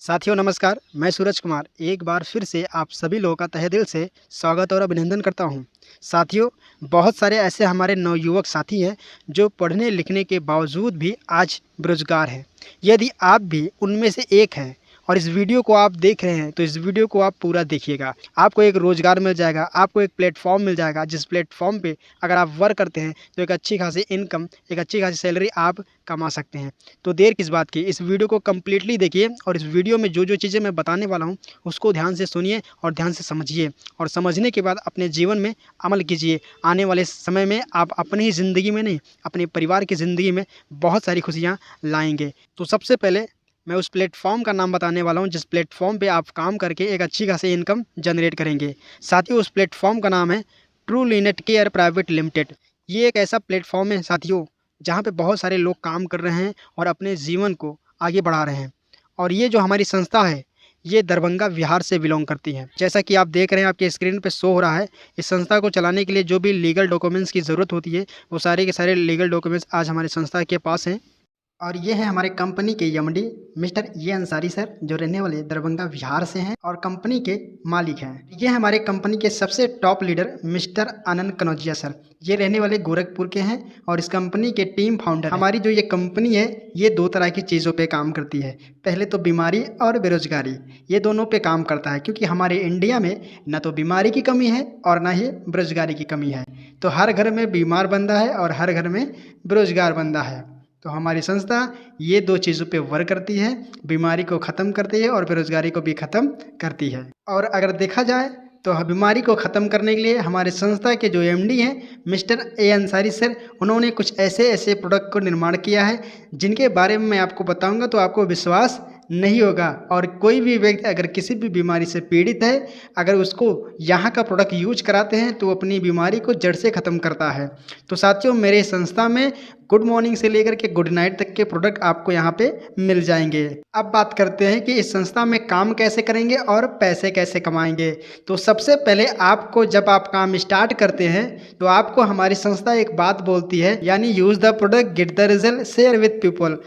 साथियों नमस्कार, मैं सूरज कुमार एक बार फिर से आप सभी लोगों का तहे दिल से स्वागत और अभिनंदन करता हूं। साथियों, बहुत सारे ऐसे हमारे नवयुवक साथी हैं जो पढ़ने लिखने के बावजूद भी आज बेरोजगार हैं। यदि आप भी उनमें से एक हैं और इस वीडियो को आप देख रहे हैं तो इस वीडियो को आप पूरा देखिएगा। आपको एक रोज़गार मिल जाएगा, आपको एक प्लेटफॉर्म मिल जाएगा जिस प्लेटफॉर्म पे अगर आप वर्क करते हैं तो एक अच्छी खासी इनकम, एक अच्छी खासी सैलरी आप कमा सकते हैं। तो देर किस बात की, इस वीडियो को कम्प्लीटली देखिए और इस वीडियो में जो जो चीज़ें मैं बताने वाला हूँ उसको ध्यान से सुनिए और ध्यान से समझिए और समझने के बाद अपने जीवन में अमल कीजिए। आने वाले समय में आप अपनी ही ज़िंदगी में नहीं, अपने परिवार की ज़िंदगी में बहुत सारी खुशियाँ लाएंगे। तो सबसे पहले मैं उस प्लेटफॉर्म का नाम बताने वाला हूँ जिस प्लेटफॉर्म पे आप काम करके एक अच्छी खासी इनकम जनरेट करेंगे। साथियों, उस प्लेटफॉर्म का नाम है true Lynette care private limited. ये एक ऐसा प्लेटफॉर्म है साथियों जहाँ पे बहुत सारे लोग काम कर रहे हैं और अपने जीवन को आगे बढ़ा रहे हैं। और ये जो हमारी संस्था है ये दरभंगा बिहार से बिलोंग करती है। जैसा कि आप देख रहे हैं, आपके स्क्रीन पे शो हो रहा है। इस संस्था को चलाने के लिए जो भी लीगल डॉक्यूमेंट्स की ज़रूरत होती है वो सारे के सारे लीगल डॉक्यूमेंट्स आज हमारी संस्था के पास हैं। और ये है हमारे कंपनी के एमडी मिस्टर ये अंसारी सर, जो रहने वाले दरभंगा बिहार से हैं और कंपनी के मालिक हैं। ये हमारे कंपनी के सबसे टॉप लीडर मिस्टर आनंद कनौजिया सर, ये रहने वाले गोरखपुर के हैं और इस कंपनी के टीम फाउंडर। हमारी जो ये कंपनी है ये दो तरह की चीज़ों पे काम करती है। पहले तो बीमारी और बेरोजगारी, ये दोनों पे काम करता है, क्योंकि हमारे इंडिया में न तो बीमारी की कमी है और ना ही बेरोजगारी की कमी है। तो हर घर में बीमार बंदा है और हर घर में बेरोजगार बंदा है। तो हमारी संस्था ये दो चीज़ों पे वर्क करती है, बीमारी को ख़त्म करती है और बेरोजगारी को भी ख़त्म करती है। और अगर देखा जाए तो बीमारी को ख़त्म करने के लिए हमारे संस्था के जो एमडी हैं मिस्टर ए अंसारी सर, उन्होंने कुछ ऐसे ऐसे प्रोडक्ट को निर्माण किया है जिनके बारे में मैं आपको बताऊंगा तो आपको विश्वास नहीं होगा। और कोई भी व्यक्ति अगर किसी भी बीमारी से पीड़ित है, अगर उसको यहाँ का प्रोडक्ट यूज कराते हैं तो अपनी बीमारी को जड़ से ख़त्म करता है। तो साथियों, मेरे संस्था में गुड मॉर्निंग से लेकर के गुड नाइट तक के प्रोडक्ट आपको यहाँ पे मिल जाएंगे। अब बात करते हैं कि इस संस्था में काम कैसे करेंगे और पैसे कैसे कमाएंगे। तो सबसे पहले आपको, जब आप काम स्टार्ट करते हैं तो आपको हमारी संस्था एक बात बोलती है, यानी use the product get the result share with people.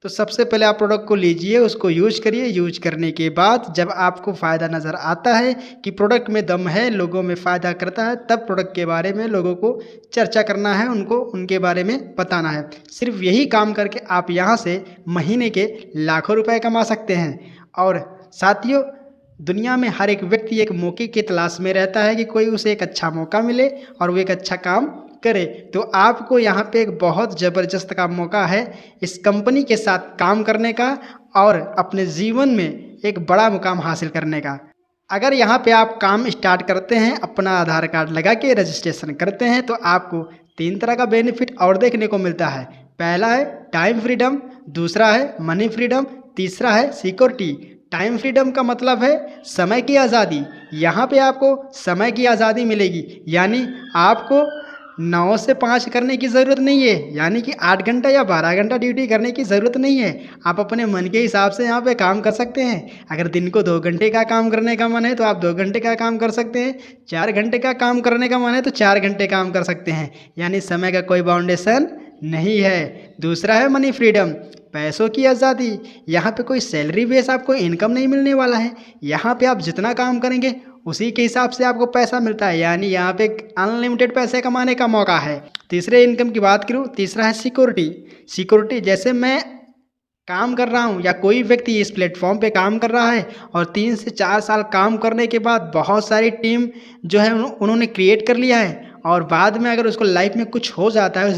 तो सबसे पहले आप प्रोडक्ट को लीजिए, उसको यूज करिए। यूज करने के बाद जब आपको फ़ायदा नज़र आता है कि प्रोडक्ट में दम है, लोगों में फ़ायदा करता है, तब प्रोडक्ट के बारे में लोगों को चर्चा करना है, उनको उनके बारे में बताना है। सिर्फ यही काम करके आप यहाँ से महीने के लाखों रुपए कमा सकते हैं। और साथियों, दुनिया में हर एक व्यक्ति एक मौके की तलाश में रहता है कि कोई उसे एक अच्छा मौका मिले और वो एक अच्छा काम करे। तो आपको यहाँ पे एक बहुत ज़बरदस्त का मौका है इस कंपनी के साथ काम करने का और अपने जीवन में एक बड़ा मुकाम हासिल करने का। अगर यहाँ पे आप काम स्टार्ट करते हैं, अपना आधार कार्ड लगा के रजिस्ट्रेशन करते हैं, तो आपको 3 तरह का बेनिफिट और देखने को मिलता है। पहला है टाइम फ्रीडम, दूसरा है मनी फ्रीडम, तीसरा है सिक्योरिटी। टाइम फ्रीडम का मतलब है समय की आज़ादी। यहाँ पे आपको समय की आज़ादी मिलेगी, यानी आपको 9 से 5 करने की ज़रूरत नहीं है, यानी कि 8 घंटा या 12 घंटा ड्यूटी करने की ज़रूरत नहीं है। आप अपने मन के हिसाब से यहाँ पे काम कर सकते हैं। अगर दिन को 2 घंटे का काम करने का मन है तो आप 2 घंटे का काम कर सकते हैं। 4 घंटे का काम करने का मन है तो 4 घंटे काम कर सकते हैं, यानी समय का कोई बाउंडेशन नहीं है। दूसरा है मनी फ्रीडम, पैसों की आज़ादी। यहाँ पे कोई सैलरी बेस आपको इनकम नहीं मिलने वाला है। यहाँ पे आप जितना काम करेंगे उसी के हिसाब से आपको पैसा मिलता है, यानी यहाँ पे अनलिमिटेड पैसे कमाने का मौका है। तीसरे इनकम की बात करूँ, तीसरा है सिक्योरिटी। सिक्योरिटी, जैसे मैं काम कर रहा हूँ या कोई व्यक्ति इस प्लेटफॉर्म पे काम कर रहा है और 3 से 4 साल काम करने के बाद बहुत सारी टीम जो है उन्होंने क्रिएट कर लिया है और बाद में अगर उसको लाइफ में कुछ हो जाता है,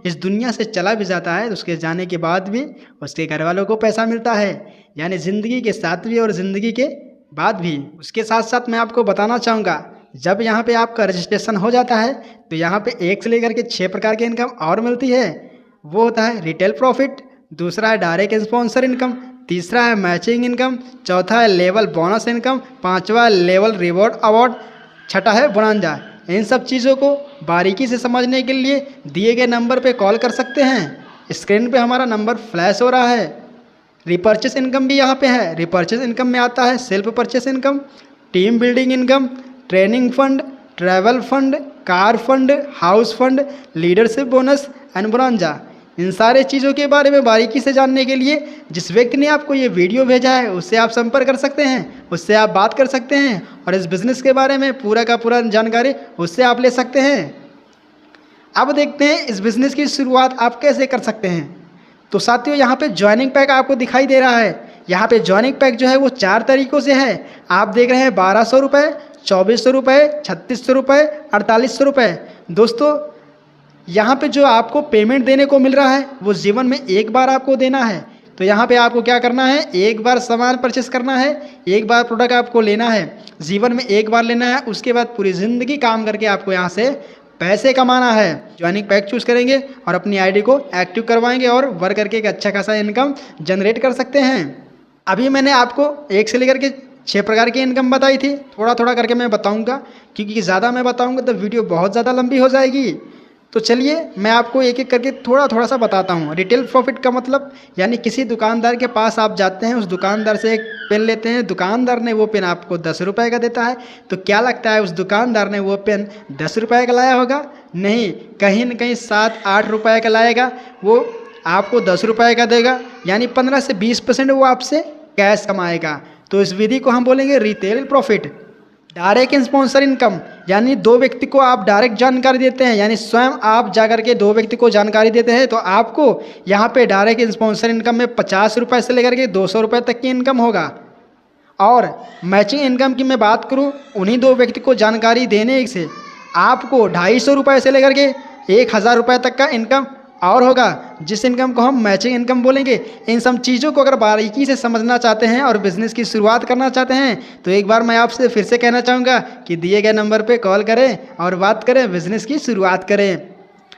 इस दुनिया से चला भी जाता है, तो उसके जाने के बाद भी उसके घर वालों को पैसा मिलता है, यानी ज़िंदगी के साथ भी और ज़िंदगी के बाद भी। उसके साथ साथ मैं आपको बताना चाहूँगा, जब यहाँ पे आपका रजिस्ट्रेशन हो जाता है तो यहाँ पे 1 से लेकर के 6 प्रकार की इनकम और मिलती है। वो होता है रिटेल प्रॉफिट, दूसरा है डायरेक्ट स्पॉन्सर इनकम, तीसरा है मैचिंग इनकम, चौथा है लेवल बोनस इनकम, पाँचवा लेवल रिवॉर्ड अवार्ड, छठा है बोनांजा। इन सब चीज़ों को बारीकी से समझने के लिए दिए गए नंबर पे कॉल कर सकते हैं। स्क्रीन पे हमारा नंबर फ्लैश हो रहा है। रिपर्चेस इनकम भी यहाँ पे है। रिपर्चेस इनकम में आता है self purchase income, team building income, training fund, travel fund, car fund, house fund, leadership bonus and bonanza. इन सारे चीज़ों के बारे में बारीकी से जानने के लिए जिस व्यक्ति ने आपको ये वीडियो भेजा है उससे आप संपर्क कर सकते हैं, उससे आप बात कर सकते हैं और इस बिज़नेस के बारे में पूरा का पूरा जानकारी उससे आप ले सकते हैं। अब देखते हैं इस बिज़नेस की शुरुआत आप कैसे कर सकते हैं। तो साथियों, यहाँ पे ज्वाइनिंग पैक आपको दिखाई दे रहा है। यहाँ पे ज्वाइनिंग पैक जो है वो 4 तरीक़ों से है। आप देख रहे हैं 1200 रुपये, 2400 रुपये, 3600 रुपये, 4800 रुपये। दोस्तों, यहाँ पे जो आपको पेमेंट देने को मिल रहा है वो जीवन में एक बार आपको देना है। तो यहाँ पे आपको क्या करना है, एक बार सामान परचेस करना है, एक बार प्रोडक्ट आपको लेना है, जीवन में एक बार लेना है। उसके बाद पूरी ज़िंदगी काम करके आपको यहाँ से पैसे कमाना है। ज्वाइनिंग पैक चूज़ करेंगे और अपनी आईडी को एक्टिव करवाएंगे और वर्क करके एक अच्छा खासा इनकम जनरेट कर सकते हैं। अभी मैंने आपको 1 से लेकर के 6 प्रकार की इनकम बताई थी। थोड़ा थोड़ा करके मैं बताऊंगा, क्योंकि ज़्यादा मैं बताऊंगा तो वीडियो बहुत ज़्यादा लंबी हो जाएगी। तो चलिए मैं आपको एक एक करके थोड़ा थोड़ा सा बताता हूँ। रिटेल प्रॉफिट का मतलब यानी किसी दुकानदार के पास आप जाते हैं, उस दुकानदार से एक पेन लेते हैं, दुकानदार ने वो पेन आपको 10 रुपये का देता है। तो क्या लगता है उस दुकानदार ने वो पेन 10 रुपये का लाया होगा? नहीं, कहीं न कहीं 7-8 रुपये का लाएगा। वो आपको 10 रुपये का देगा, यानी 15 से 20% वो आपसे कैश कमाएगा। तो इस विधि को हम बोलेंगे retail profit. Direct sponsor income, यानी 2 व्यक्ति को आप डायरेक्ट जानकारी देते हैं, यानी स्वयं आप जाकर के 2 व्यक्ति को जानकारी देते हैं, तो आपको यहाँ पे डायरेक्ट स्पॉन्सर इनकम में 50 रुपये से लेकर के 200 रुपये तक की इनकम होगा। और मैचिंग इनकम की मैं बात करूँ, उन्हीं 2 व्यक्ति को जानकारी देने से आपको 250 रुपये से लेकर के 1000 रुपये तक का इनकम और होगा, जिस इनकम को हम मैचिंग इनकम बोलेंगे। इन सब चीज़ों को अगर बारीकी से समझना चाहते हैं और बिज़नेस की शुरुआत करना चाहते हैं तो एक बार मैं आपसे फिर से कहना चाहूँगा कि दिए गए नंबर पे कॉल करें और बात करें, बिज़नेस की शुरुआत करें।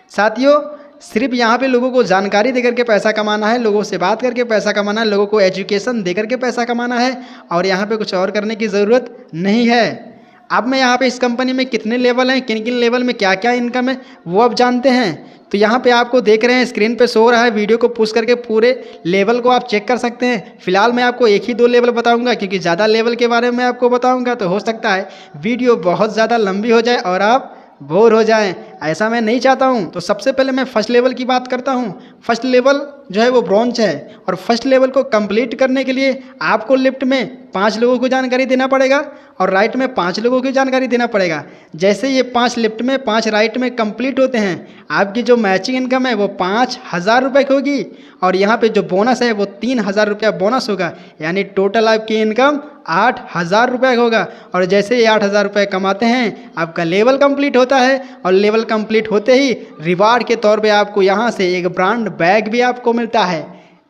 साथियों, सिर्फ यहाँ पे लोगों को जानकारी देकर के पैसा कमाना है, लोगों से बात करके पैसा कमाना है, लोगों को एजुकेशन देकर के पैसा कमाना है, और यहाँ पे कुछ और करने की ज़रूरत नहीं है। अब मैं यहाँ पे इस कंपनी में कितने लेवल हैं, किन किन लेवल में क्या क्या इनकम है, वो अब जानते हैं। तो यहाँ पे आपको देख रहे हैं, स्क्रीन पे शो हो रहा है, वीडियो को पुश करके पूरे लेवल को आप चेक कर सकते हैं। फिलहाल मैं आपको 1 ही 2 लेवल बताऊंगा, क्योंकि ज़्यादा लेवल के बारे में आपको बताऊंगा तो हो सकता है वीडियो बहुत ज़्यादा लंबी हो जाए और आप बोर हो जाएं। ऐसा मैं नहीं चाहता हूं। तो सबसे पहले मैं फर्स्ट लेवल की बात करता हूं। फर्स्ट लेवल जो है वो ब्रॉन्ज है, और फर्स्ट लेवल को कंप्लीट करने के लिए आपको लेफ्ट में 5 लोगों को जानकारी देना पड़ेगा और राइट में 5 लोगों की जानकारी देना पड़ेगा। जैसे ये 5 लेफ्ट में 5 राइट में कंप्लीट होते हैं, आपकी जो मैचिंग इनकम है वो 5000 रुपये की होगी, और यहाँ पे जो बोनस है वो 3000 रुपया बोनस होगा, यानी टोटल आपकी इनकम 8000 रुपये होगा। और जैसे ये 8000 रुपये कमाते हैं, आपका लेवल कंप्लीट होता है, और लेवल कंप्लीट होते ही रिवार्ड के तौर पे आपको यहाँ से एक ब्रांड बैग भी आपको मिलता है।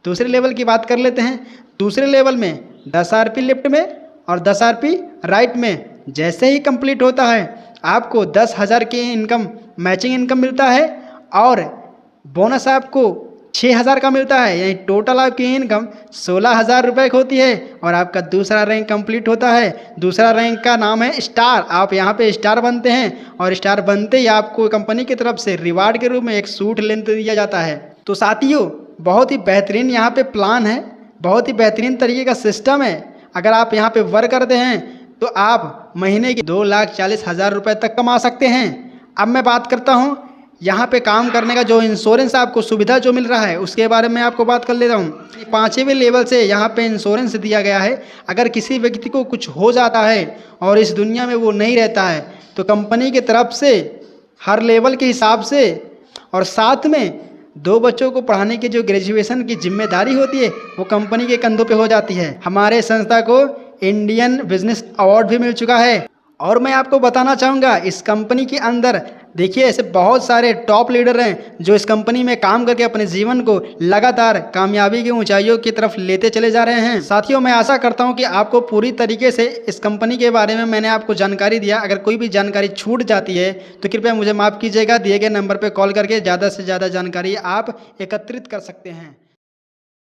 दूसरे लेवल की बात कर लेते हैं। दूसरे लेवल में 10 RP लेफ्ट में और 10 RP राइट में जैसे ही कंप्लीट होता है, आपको 10,000 की इनकम मैचिंग इनकम मिलता है, और बोनस आपको 6000 का मिलता है, यानी टोटल आपकी इनकम 16,000 रुपये की होती है। और आपका दूसरा रैंक कंप्लीट होता है। दूसरा रैंक का नाम है स्टार। आप यहाँ पे स्टार बनते हैं, और स्टार बनते ही आपको कंपनी की तरफ से रिवार्ड के रूप में एक सूट लेंथ दिया जाता है। तो साथियों, बहुत ही बेहतरीन यहाँ पे प्लान है, बहुत ही बेहतरीन तरीके का सिस्टम है। अगर आप यहाँ पे वर्क करते हैं तो आप महीने की 2,40,000 रुपये तक कमा सकते हैं। अब मैं बात करता हूँ यहाँ पे काम करने का जो इंश्योरेंस आपको सुविधा जो मिल रहा है उसके बारे में आपको बात कर लेता हूँ। 5वें लेवल से यहाँ पे इंश्योरेंस दिया गया है। अगर किसी व्यक्ति को कुछ हो जाता है और इस दुनिया में वो नहीं रहता है, तो कंपनी की तरफ से हर लेवल के हिसाब से, और साथ में 2 बच्चों को पढ़ाने की जो ग्रेजुएशन की जिम्मेदारी होती है वो कंपनी के कंधों पे हो जाती है। हमारे संस्था को इंडियन बिजनेस अवार्ड भी मिल चुका है। और मैं आपको बताना चाहूँगा, इस कंपनी के अंदर देखिए ऐसे बहुत सारे टॉप लीडर हैं जो इस कंपनी में काम करके अपने जीवन को लगातार कामयाबी की ऊंचाइयों की तरफ लेते चले जा रहे हैं। साथियों, मैं आशा करता हूं कि आपको पूरी तरीके से इस कंपनी के बारे में मैंने आपको जानकारी दिया। अगर कोई भी जानकारी छूट जाती है तो कृपया मुझे माफ़ कीजिएगा। दिए गए नंबर पर कॉल करके ज़्यादा से ज़्यादा जानकारी आप एकत्रित कर सकते हैं।